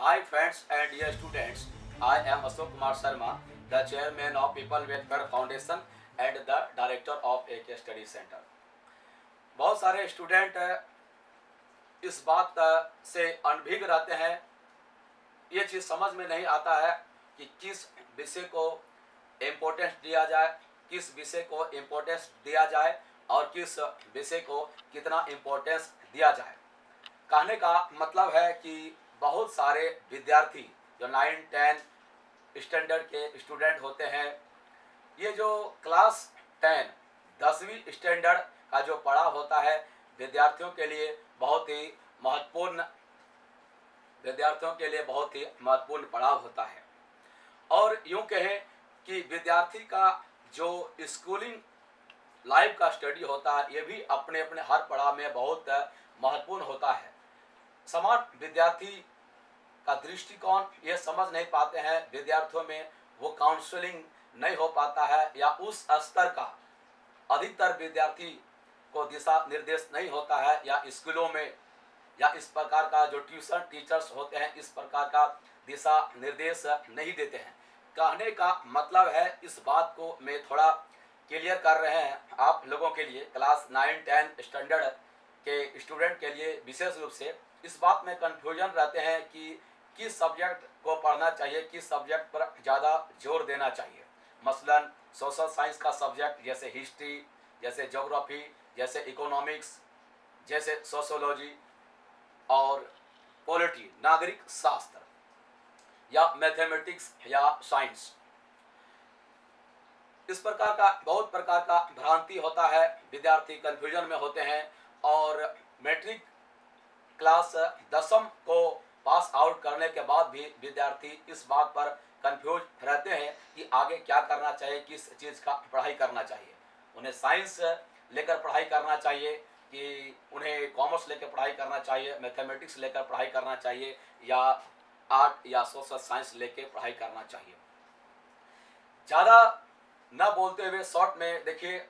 Hi friends and dear students, I am Ashok Kumar Sharma, the chairman of People Welfare Foundation and the director of AK Study Center. बहुत सारे student इस बात से अनभिज्ञ रहते हैं, ये चीज़ समझ में नहीं आता है कि किस विषय को इम्पोर्टेंस दिया जाए, किस विषय को इम्पोर्टेंस दिया जाए और किस विषय को कितना इम्पोर्टेंस दिया जाए। कहने का मतलब है कि बहुत सारे विद्यार्थी जो 9-10 स्टैंडर्ड के स्टूडेंट होते हैं, ये जो क्लास 10 10वीं स्टैंडर्ड का जो पढ़ाई होता है विद्यार्थियों के लिए बहुत ही महत्वपूर्ण पड़ाव होता है। और यूं कहें कि विद्यार्थी का जो स्कूलिंग लाइफ का स्टडी होता है, ये भी अपने अपने हर पड़ाव में बहुत महत्वपूर्ण होता है। समाज विद्यार्थी का दृष्टिकोण ये समझ नहीं पाते हैं, विद्यार्थियों में वो काउंसलिंग नहीं हो पाता है या उस स्तर का अधिकतर विद्यार्थी को दिशा निर्देश नहीं होता है, या स्कूलों में या इस प्रकार का जो ट्यूशन टीचर्स होते हैं इस प्रकार का दिशा निर्देश नहीं देते हैं। कहने का मतलब है, इस बात को मैं थोड़ा क्लियर कर रहे हैं आप लोगों के लिए, क्लास 9-10 स्टैंडर्ड के स्टूडेंट के लिए विशेष रूप से इस बात में कन्फ्यूजन रहते हैं कि किस सब्जेक्ट को पढ़ना चाहिए, किस सब्जेक्ट पर ज़्यादा जोर देना चाहिए। मसलन सोशल साइंस का सब्जेक्ट जैसे हिस्ट्री, जैसे ज्योग्राफी, जैसे इकोनॉमिक्स, जैसे सोशोलॉजी और पॉलिटी नागरिक शास्त्र, या मैथमेटिक्स या साइंस। इस प्रकार का बहुत प्रकार का भ्रांति होता है, विद्यार्थी कन्फ्यूजन में होते हैं और मैट्रिक क्लास 10वीं को पास आउट करने के बाद भी विद्यार्थी इस बात पर कंफ्यूज रहते हैं कि आगे क्या करना चाहिए, किस चीज़ का पढ़ाई करना चाहिए। उन्हें साइंस लेकर पढ़ाई करना चाहिए कि उन्हें कॉमर्स लेकर पढ़ाई करना चाहिए, मैथमेटिक्स लेकर पढ़ाई करना चाहिए, या आर्ट या सोशल साइंस लेकर पढ़ाई करना चाहिए। ज़्यादा न बोलते हुए शॉर्ट में देखिए,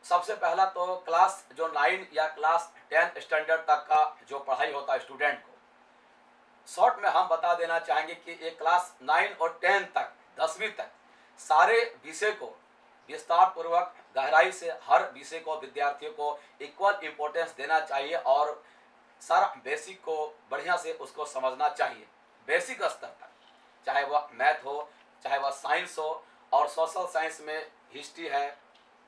सबसे पहला तो क्लास जो 9 या क्लास 10 स्टैंडर्ड तक का जो पढ़ाई होता है स्टूडेंट को, शॉर्ट में हम बता देना चाहेंगे कि ये क्लास 9 और 10 तक 10वीं तक सारे विषय को विस्तार पूर्वक गहराई से हर विषय को विद्यार्थियों को इक्वल इम्पोर्टेंस देना चाहिए और सारा बेसिक को बढ़िया से उसको समझना चाहिए, बेसिक स्तर तक, चाहे वह मैथ हो, चाहे वह साइंस हो। और सोशल साइंस में हिस्ट्री है,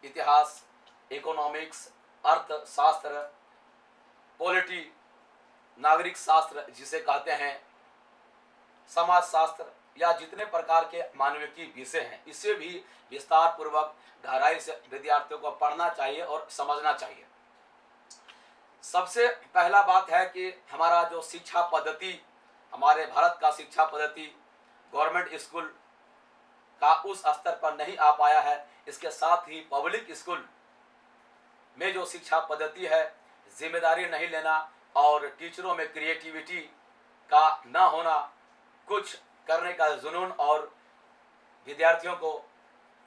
इतिहास, इकोनॉमिक्स, अर्थशास्त्र, पॉलिटी नागरिक शास्त्र जिसे कहते हैं, समाज शास्त्र, या जितने प्रकार के मानविकी विषय हैं, इसे भी विस्तार पूर्वक गहराई से विद्यार्थियों को पढ़ना चाहिए और समझना चाहिए। सबसे पहला बात है कि हमारा जो शिक्षा पद्धति, हमारे भारत का शिक्षा पद्धति गवर्नमेंट स्कूल का उस स्तर पर नहीं आ पाया है। इसके साथ ही पब्लिक स्कूल में जो शिक्षा पद्धति है, जिम्मेदारी नहीं लेना और टीचरों में क्रिएटिविटी का ना होना, कुछ करने का जुनून और विद्यार्थियों को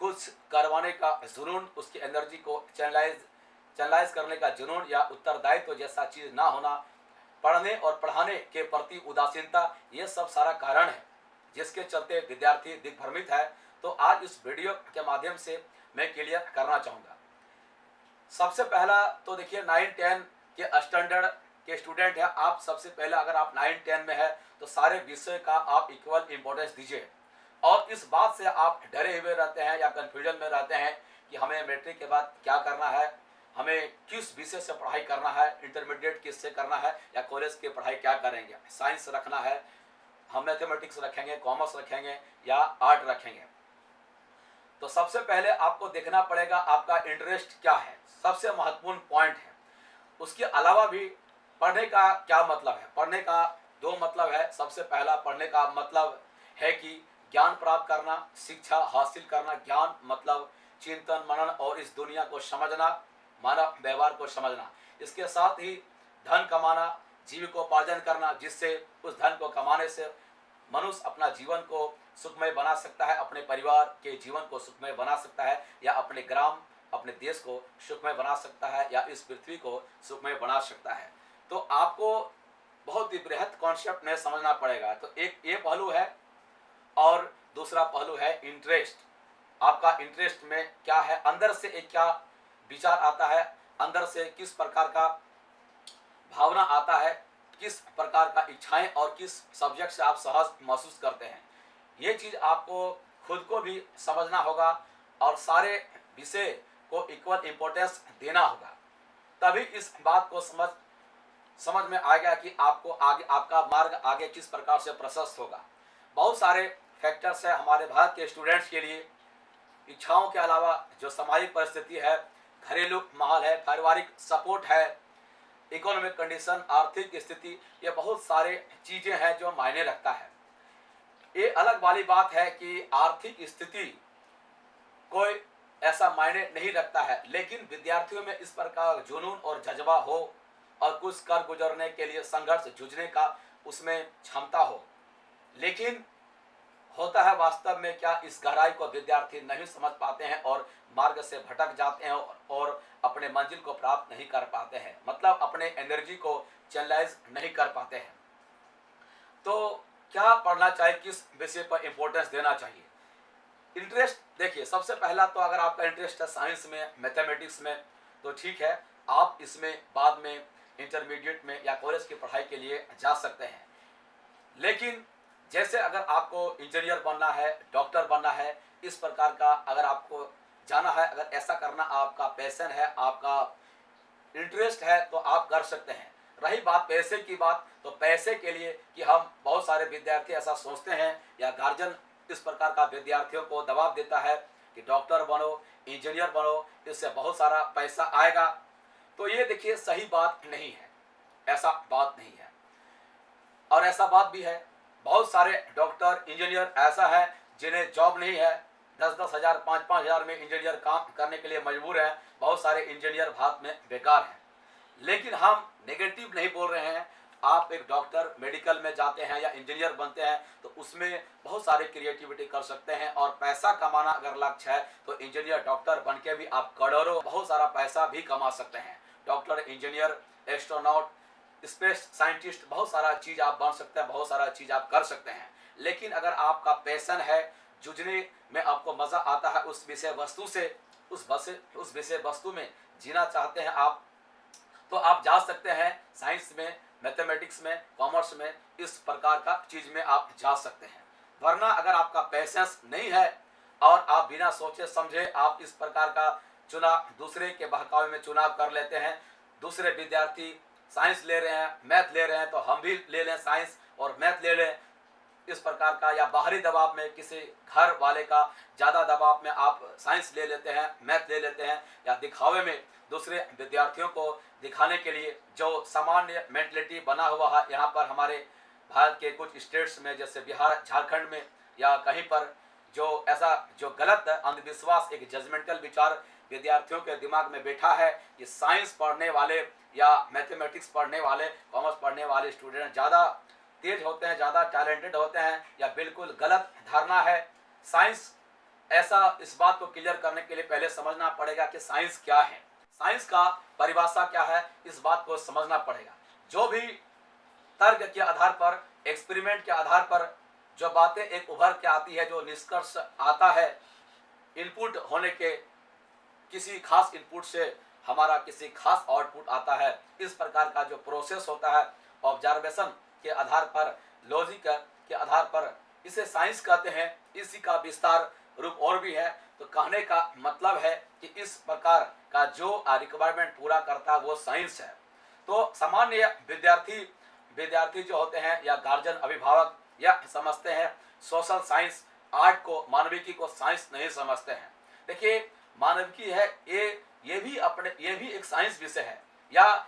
कुछ करवाने का जुनून, उसकी एनर्जी को चैनलाइज करने का जुनून या उत्तरदायित्व जैसा चीज़ ना होना, पढ़ने और पढ़ाने के प्रति उदासीनता, ये सब सारा कारण है जिसके चलते विद्यार्थी दिग्भ्रमित है। तो आज इस वीडियो के माध्यम से मैं क्लियर करना चाहूँगा। सबसे पहला तो देखिए, 9-10 के स्टैंडर्ड के स्टूडेंट है आप, सबसे पहले अगर आप 9-10 में है तो सारे विषय का आप इक्वल इम्पोर्टेंस दीजिए। और इस बात से आप डरे हुए रहते हैं या कन्फ्यूजन में रहते हैं कि हमें मैट्रिक के बाद क्या करना है, हमें किस विषय से पढ़ाई करना है, इंटरमीडिएट किससे करना है, या कॉलेज की पढ़ाई क्या करेंगे, साइंस रखना है, हम मैथमेटिक्स रखेंगे, कॉमर्स रखेंगे या आर्ट रखेंगे। तो सबसे पहले आपको देखना पड़ेगा आपका इंटरेस्ट क्या है, सबसे महत्वपूर्ण पॉइंट है। उसके अलावा भी पढ़ने का क्या मतलब है, पढ़ने का दो मतलब है। सबसे पहला पढ़ने का मतलब है कि ज्ञान प्राप्त करना, शिक्षा हासिल करना। ज्ञान मतलब चिंतन मनन और इस दुनिया को समझना, मानव व्यवहार को समझना। इसके साथ ही धन कमाना, जीविकोपार्जन करना, जिससे उस धन को कमाने से मनुष्य अपना जीवन को सुखमय बना सकता है, अपने परिवार के जीवन को सुखमय बना सकता है, या अपने ग्राम, अपने देश को सुखमय बना सकता है, या इस पृथ्वी को सुखमय बना सकता है। तो आपको बहुत ही बृहद कॉन्सेप्ट में समझना पड़ेगा। तो एक ये पहलू है और दूसरा पहलू है इंटरेस्ट। आपका इंटरेस्ट में क्या है, अंदर से एक क्या विचार आता है, अंदर से किस प्रकार का भावना आता है, किस प्रकार का इच्छाएं और किस सब्जेक्ट से आप सहज महसूस करते हैं। ये चीज़ आपको खुद को भी समझना होगा और सारे विषय को इक्वल इम्पोर्टेंस देना होगा, तभी इस बात को समझ में आएगा कि आपको आगे आपका मार्ग आगे किस प्रकार से प्रशस्त होगा। बहुत सारे फैक्टर्स है हमारे भारत के स्टूडेंट्स के लिए। इच्छाओं के अलावा जो सामाजिक परिस्थिति है, घरेलू माहौल है, पारिवारिक सपोर्ट है, इकोनॉमिक कंडीशन, आर्थिक स्थिति, ये बहुत सारे चीज़ें हैं जो मायने रखता है। ये अलग वाली बात है कि आर्थिक स्थिति कोई ऐसा मायने नहीं रखता है, लेकिन विद्यार्थियों में इस प्रकार जुनून और जज्बा हो और कुछ कर गुजरने के लिए संघर्ष जूझने का उसमें क्षमता हो। लेकिन होता है वास्तव में क्या, इस गहराई को विद्यार्थी नहीं समझ पाते हैं और मार्ग से भटक जाते हैं और अपने मंजिल को प्राप्त नहीं कर पाते हैं, मतलब अपने एनर्जी को चैनलाइज नहीं कर पाते हैं। तो क्या पढ़ना चाहिए, किस विषय पर इंपॉर्टेंस देना चाहिए? इंटरेस्ट देखिए, सबसे पहला तो अगर आपका इंटरेस्ट है साइंस में, मैथमेटिक्स में, तो ठीक है, आप इसमें बाद में इंटरमीडिएट में या कॉलेज की पढ़ाई के लिए जा सकते हैं। लेकिन जैसे अगर आपको इंजीनियर बनना है, डॉक्टर बनना है, इस प्रकार का अगर आपको जाना है, अगर ऐसा करना आपका पैशन है, आपका इंटरेस्ट है, तो आप कर सकते हैं। रही बात पैसे की बात, तो पैसे के लिए कि हम बहुत सारे विद्यार्थी ऐसा सोचते हैं या गार्जियन इस प्रकार का विद्यार्थियों को दबाव देता है कि डॉक्टर बनो, इंजीनियर बनो, इससे बहुत सारा पैसा आएगा। तो ये देखिए सही बात नहीं है, ऐसा बात नहीं है। और ऐसा बात भी है, बहुत सारे डॉक्टर इंजीनियर ऐसा है जिन्हें जॉब नहीं है, 10-10 हज़ार 5-5 हज़ार में इंजीनियर काम करने के लिए मजबूर हैं। बहुत सारे इंजीनियर भारत में बेकार हैं। लेकिन हम नेगेटिव नहीं बोल रहे हैं। आप एक डॉक्टर मेडिकल में जाते हैं या इंजीनियर बनते हैं तो उसमें बहुत सारी क्रिएटिविटी कर सकते हैं और पैसा कमाना अगर लक्ष्य है तो इंजीनियर डॉक्टर बन के भी आप करोड़ों बहुत सारा पैसा भी कमा सकते हैं। Doctor, engineer, astronaut, space scientist, बहुत सारा चीज़ आप बन सकते हैं, बहुत सारा चीज़ आप कर सकते हैं। लेकिन अगर आपका पैशन है, जुझने में आपको मज़ा आता है उस विषय वस्तु से, उस विषय वस्तु में जीना चाहते हैं आप, तो आप जा सकते हैं साइंस में, मैथमेटिक्स में, कॉमर्स में, इस प्रकार का चीज़ में आप जा सकते हैं। वरना अगर आपका पैशंस नहीं है और आप बिना सोचे समझे आप इस प्रकार का चुनाव, दूसरे के बहकावे में चुनाव कर लेते हैं, दूसरे विद्यार्थी साइंस ले रहे हैं, मैथ ले रहे हैं, तो हम भी ले लें साइंस और मैथ ले लें, इस प्रकार का, या बाहरी दबाव में किसी घर वाले का ज़्यादा दबाव में आप साइंस ले लेते हैं, मैथ ले लेते हैं, या दिखावे में दूसरे विद्यार्थियों को दिखाने के लिए जो सामान्य मेंटलिटी बना हुआ है यहाँ पर हमारे भारत के कुछ स्टेट्स में, जैसे बिहार, झारखंड में या कहीं पर, जो ऐसा जो गलत अंधविश्वास, एक जजमेंटल विचार विद्यार्थियों के दिमाग में बैठा है कि साइंस पढ़ने वाले या मैथमेटिक्स पढ़ने वाले, कॉमर्स पढ़ने वाले स्टूडेंट ज़्यादा तेज होते हैं, ज़्यादा टैलेंटेड होते हैं, या बिल्कुल गलत धारणा है। साइंस ऐसा, इस बात को क्लियर करने के लिए पहले समझना पड़ेगा कि साइंस क्या है, साइंस का परिभाषा क्या है, इस बात को समझना पड़ेगा। जो भी तर्क के आधार पर, एक्सपेरिमेंट के आधार पर जो बातें एक उभर के आती है, जो निष्कर्ष आता है इनपुट होने के, किसी खास इनपुट से हमारा किसी खास आउटपुट आता है, इस प्रकार का जो प्रोसेस होता है ऑब्जर्वेशन के आधार पर, लॉजिक के आधार पर, इसे साइंस कहते हैं। इसी का विस्तार रूप और भी है। तो कहने का मतलब है कि इस प्रकार का जो रिक्वायरमेंट पूरा करता है वो साइंस है। तो सामान्य विद्यार्थी जो होते हैं या गार्जियन, अभिभावक, यह समझते हैं सोशल साइंस, आर्ट को, मानविकी को साइंस नहीं समझते हैं। देखिए मानविकी है, ये भी एक साइंस विषय है, या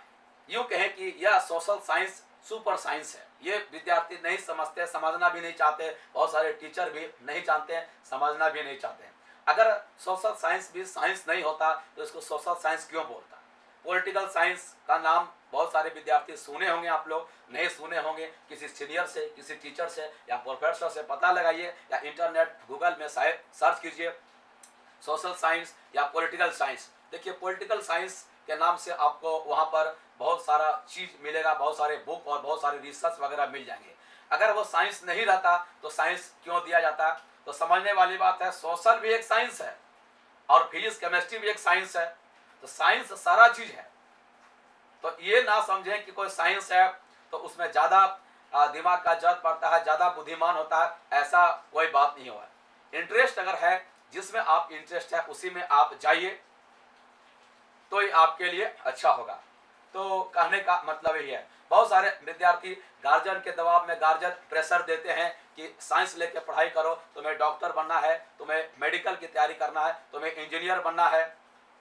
यूँ कहें कि यह सोशल साइंस सुपर साइंस है। ये विद्यार्थी नहीं समझते, समझना भी नहीं चाहते, बहुत सारे टीचर भी नहीं जानते हैं, समझना भी नहीं चाहते हैं। अगर सोशल साइंस भी साइंस नहीं होता तो इसको सोशल साइंस क्यों बोलता? पॉलिटिकल साइंस का नाम बहुत सारे विद्यार्थी सुने होंगे, आप लोग नहीं सुने होंगे। किसी सीनियर से, किसी टीचर से या प्रोफेसर से पता लगाइए, या इंटरनेट गूगल में सर्च कीजिए सोशल साइंस या पॉलिटिकल साइंस। देखिए पॉलिटिकल साइंस के नाम से आपको वहाँ पर बहुत सारा चीज मिलेगा, बहुत सारे बुक और बहुत सारे रिसर्च वगैरह मिल जाएंगे। अगर वो साइंस नहीं रहता तो साइंस क्यों दिया जाता? तो समझने वाली बात है, सोशल भी एक साइंस है और फिजिक्स केमिस्ट्री भी एक साइंस है। तो साइंस सारा चीज है। तो ये ना समझें कि कोई साइंस है तो उसमें ज्यादा दिमाग का जरूरत पड़ता है, ज्यादा बुद्धिमान होता है, ऐसा कोई बात नहीं हुआ। इंटरेस्ट अगर है, जिसमें आप इंटरेस्ट है उसी में आप जाइए, तो ये आपके लिए अच्छा होगा। तो कहने का मतलब यही है, बहुत सारे विद्यार्थी गार्जियन के दबाव में, गार्जियन प्रेशर देते हैं कि साइंस लेके पढ़ाई करो, तुम्हें डॉक्टर बनना है, तुम्हें मेडिकल की तैयारी करना है, तुम्हें इंजीनियर बनना है।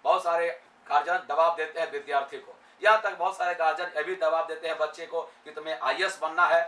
बहुत सारे गार्जियन दबाव देते हैं विद्यार्थी को। यहाँ तक बहुत सारे गार्जियन ये भी दबाव देते हैं बच्चे को कि तुम्हें आईएएस बनना है।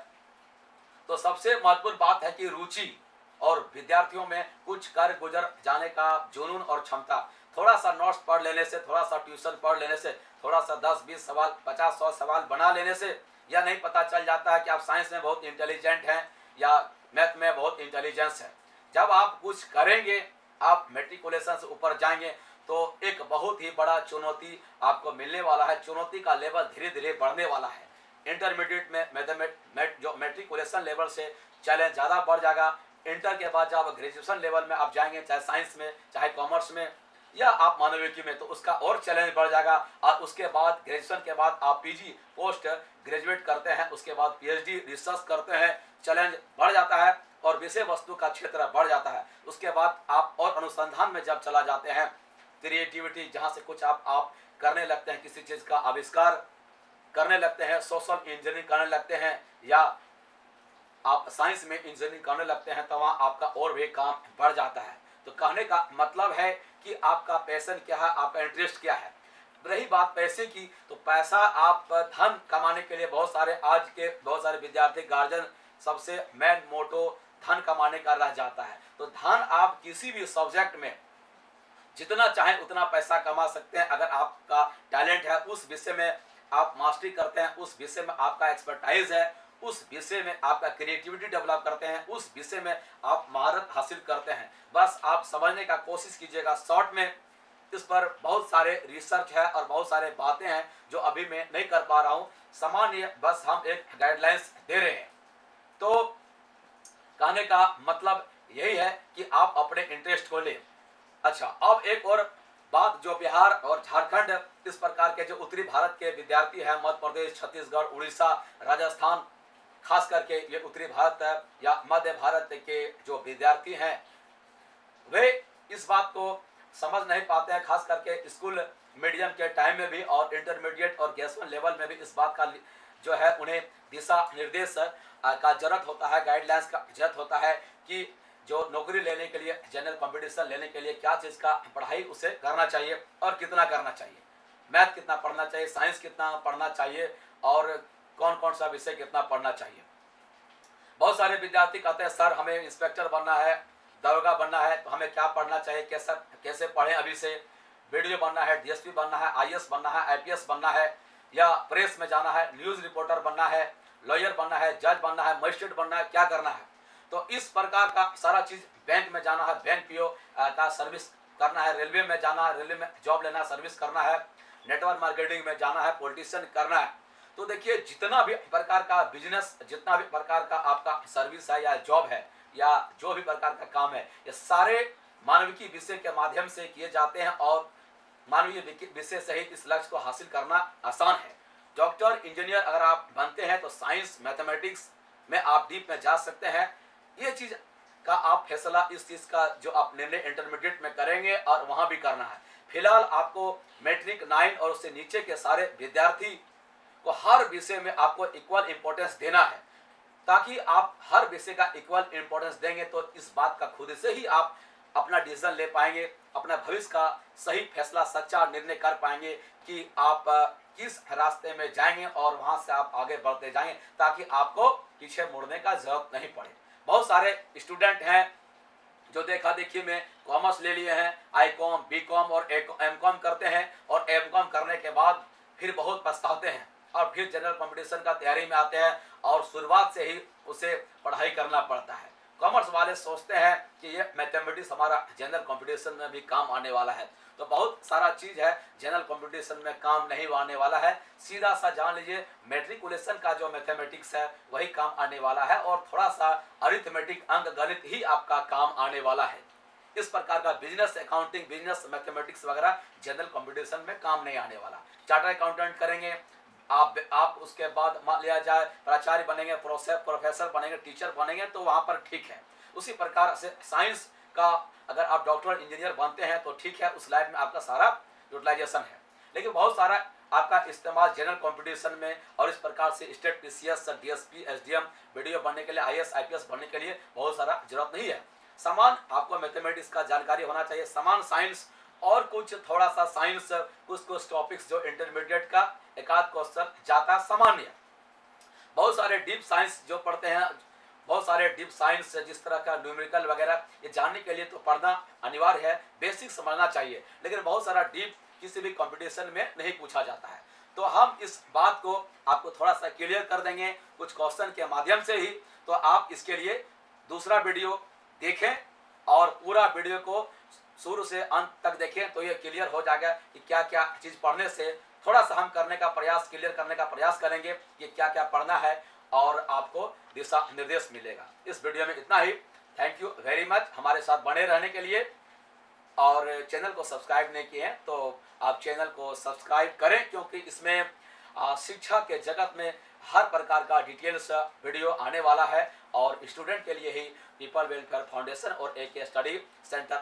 तो सबसे महत्वपूर्ण बात है कि रुचि और विद्यार्थियों में कुछ कर गुजर जाने का जुनून और क्षमता। थोड़ा सा नोट्स पढ़ लेने से, थोड़ा सा ट्यूशन पढ़ लेने से, थोड़ा सा 10-20 सवाल, 50-100 सवाल बना लेने से यह नहीं पता चल जाता है कि आप साइंस में बहुत इंटेलिजेंट हैं या मैथ में बहुत इंटेलिजेंस है। जब आप कुछ करेंगे, आप मेट्रिकुलेशन से ऊपर जाएंगे, तो एक बहुत ही बड़ा चुनौती आपको मिलने वाला है। चुनौती का लेवल धीरे धीरे बढ़ने वाला है। इंटरमीडिएट में जो मेट्रिकुलेशन लेवल से चैलेंज ज़्यादा बढ़ जाएगा। इंटर के बाद जब ग्रेजुएशन लेवल में आप जाएंगे, चाहे साइंस में, चाहे कॉमर्स में या आप मानविकी में, तो उसका और चैलेंज बढ़ जाएगा। और उसके बाद ग्रेजुएशन के बाद आप पीजी पोस्ट ग्रेजुएट करते हैं, उसके बाद पीएचडी रिसर्च करते हैं, चैलेंज बढ़ जाता है और विषय वस्तु का क्षेत्र बढ़ जाता है। उसके बाद आप और अनुसंधान में जब चला जाते हैं, क्रिएटिविटी जहाँ से कुछ आप करने लगते हैं, किसी चीज़ का आविष्कार करने लगते हैं, सोशल इंजीनियरिंग करने लगते हैं या आप साइंस में इंजीनियरिंग करने लगते हैं, तो वहाँ आपका और भी काम बढ़ जाता है। तो कहने का मतलब है कि आपका पैशन क्या है, आपका इंटरेस्ट क्या है। रही बात पैसे की, तो पैसा आप धन कमाने के लिए बहुत सारे, आज के बहुत सारे विद्यार्थी, गार्जियन सबसे मेन मोटो धन कमाने का रह जाता है। तो धन आप किसी भी सब्जेक्ट में जितना चाहें उतना पैसा कमा सकते हैं। अगर आपका टैलेंट है, उस विषय में आप मास्टरी करते हैं, उस विषय में आपका एक्सपर्टाइज है, उस विषय में आपका क्रिएटिविटी डेवलप करते हैं, उस विषय में आप महारत हासिल करते हैं, बस आप समझने का कोशिश कीजिएगा। शॉर्ट में इस पर बहुत सारे रिसर्च है और बहुत सारे बातें हैं जो अभी मैं नहीं कर पा रहा हूँ। सामान्य बस हम एक गाइडलाइंस दे रहे हैं। तो कहने का मतलब यही है कि आप अपने इंटरेस्ट को लें। अच्छा, अब एक और बात, जो बिहार और झारखंड, इस प्रकार के जो उत्तरी भारत के विद्यार्थी हैं, मध्य प्रदेश, छत्तीसगढ़, उड़ीसा, राजस्थान, खास करके ये उत्तरी भारत या मध्य भारत के जो विद्यार्थी हैं, वे इस बात को समझ नहीं पाते हैं। खास करके स्कूल मीडियम के टाइम में भी और इंटरमीडिएट और ग्रेजुएशन लेवल में भी इस बात का जो है उन्हें दिशा निर्देश का जरूरत होता है, गाइडलाइंस का जरूरत होता है कि जो नौकरी लेने के लिए, जनरल कंपटीशन लेने के लिए क्या चीज़ का पढ़ाई उसे करना चाहिए और कितना करना चाहिए, मैथ कितना पढ़ना चाहिए, साइंस कितना पढ़ना चाहिए और कौन कौन सा विषय कितना पढ़ना चाहिए। बहुत सारे विद्यार्थी कहते हैं सर हमें इंस्पेक्टर बनना है, दरोगा बनना है, तो हमें क्या पढ़ना चाहिए, कैसे पढ़ें अभी से। वीडियो बनना है, डीएसपी बनना है, आईएएस बनना है, आईपीएस बनना है, या प्रेस में जाना है, न्यूज़ रिपोर्टर बनना है, लॉयर बनना है, जज बनना है, मजिस्ट्रेट बनना है, क्या करना है। तो इस प्रकार का सारा चीज़, बैंक में जाना है, बैंक पीओ का सर्विस करना है, रेलवे में जाना है, रेलवे में जॉब लेना है, सर्विस करना है, नेटवर्क मार्केटिंग में जाना है, पॉलिटिशियन करना है। तो देखिए, जितना भी प्रकार का बिजनेस, जितना भी प्रकार का आपका सर्विस है या जॉब है या जो भी प्रकार का काम है, ये सारे मानविकी विषय के माध्यम से किए जाते हैं और मानवीय विषय सहित इस लक्ष्य को हासिल करना आसान है। डॉक्टर, इंजीनियर अगर आप बनते हैं तो साइंस, मैथमेटिक्स में आप डीप में जा सकते हैं। ये चीज़ का आप फैसला, इस चीज़ का जो आप निर्णय इंटरमीडिएट में करेंगे और वहाँ भी करना है। फिलहाल आपको मैट्रिक 9 और उससे नीचे के सारे विद्यार्थी को हर विषय में आपको इक्वल इम्पोर्टेंस देना है, ताकि आप हर विषय का इक्वल इम्पोर्टेंस देंगे तो इस बात का खुद से ही आप अपना डिसीजन ले पाएंगे, अपना भविष्य का सही फैसला, सच्चा निर्णय कर पाएंगे कि आप किस रास्ते में जाएंगे और वहां से आप आगे बढ़ते जाएंगे, ताकि आपको पीछे मुड़ने का जरूरत नहीं पड़े। बहुत सारे स्टूडेंट हैं जो देखा देखी में कॉमर्स ले लिए हैं, आई.कॉम, बी.कॉम और एम.कॉम करते हैं और एम.कॉम करने के बाद फिर बहुत पछताते हैं और फिर जनरल कंपटीशन का तैयारी में आते हैं और शुरुआत से ही उसे पढ़ाई करना पड़ता है। कॉमर्स वाले सोचते हैं कि ये मैथमेटिक्स हमारा जनरल कंपटीशन में भी काम आने वाला है। तो बहुत सारा चीज है जनरल कंपटीशन में काम नहीं आने वाला है। सीधा सा जान लीजिए मैट्रिकुलेशन का जो मैथमेटिक्स है वही काम आने वाला है, और थोड़ा सा अरिथमेटिक अंक गणित ही आपका काम आने वाला है। इस प्रकार का बिजनेस अकाउंटिंग, बिजनेस मैथमेटिक्स वगैरह जनरल कंपटीशन में काम नहीं आने वाला। चार्टर्ड अकाउंटेंट करेंगे आप उसके बाद मान लिया जाए प्राचार्य बनेंगे, प्रोफेसर बनेंगे, टीचर बनेंगे, तो वहां पर ठीक है। उसी प्रकार से साइंस का अगर आप डॉक्टर इंजीनियर बनते हैं तो ठीक है, उस लाइन में आपका सारा यूटिलाइजेशन है। लेकिन बहुत सारा आपका इस्तेमाल जनरल कंपटीशन में और इस प्रकार से state PCS, DSP, SDM, video बनने के लिए, आईएएस, आईपीएस बनने के लिए बहुत सारा जरूरत नहीं है। समान आपको मैथमेटिक्स का जानकारी होना चाहिए, समान साइंस और कुछ थोड़ा सा साइंस, कुछ टॉपिक्स जो इंटरमीडिएट का एकाध क्वेश्चन जाता सामान्य। बहुत सारे डीप साइंस जो पढ़ते हैं, बहुत सारे डीप साइंस जिस तरह का न्यूमेरिकल वगैरह, ये जानने के लिए तो पढ़ना अनिवार्य है, बेसिक समझना चाहिए। लेकिन बहुत सारा डीप किसी भी कंपटीशन में नहीं पूछा जाता है। तो हम इस बात को आपको थोड़ा सा क्लियर कर देंगे कुछ क्वेश्चन के माध्यम से ही। तो आप इसके लिए दूसरा वीडियो देखें और पूरा वीडियो को शुरू से अंत तक देखें, तो ये क्लियर हो जाएगा कि क्या क्या चीज पढ़ने से थोड़ा सा हम करने का प्रयास, क्लियर करने का प्रयास करेंगे कि क्या क्या पढ़ना है और आपको दिशा निर्देश मिलेगा। इस वीडियो में इतना ही। थैंक यू वेरी मच हमारे साथ बने रहने के लिए। और चैनल को सब्सक्राइब नहीं किए हैं तो आप चैनल को सब्सक्राइब करें, क्योंकि इसमें शिक्षा के जगत में हर प्रकार का डिटेल्स वीडियो आने वाला है। और स्टूडेंट के लिए ही पीपल वेलफेयर फाउंडेशन और एक स्टडी सेंटर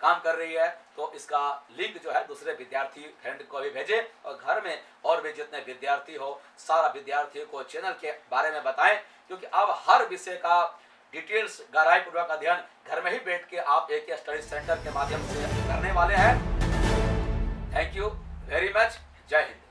काम कर रही है। तो इसका लिंक जो है दूसरे विद्यार्थी फ्रेंड को भी भेजें, और घर में और भी जितने विद्यार्थी हो सारा विद्यार्थियों को चैनल के बारे में बताएं, क्योंकि अब हर विषय का डिटेल्स गहराई पूर्वक अध्ययन घर में ही बैठ के आप एक स्टडी सेंटर के माध्यम से करने वाले हैं। Thank you very much. जय हिंद।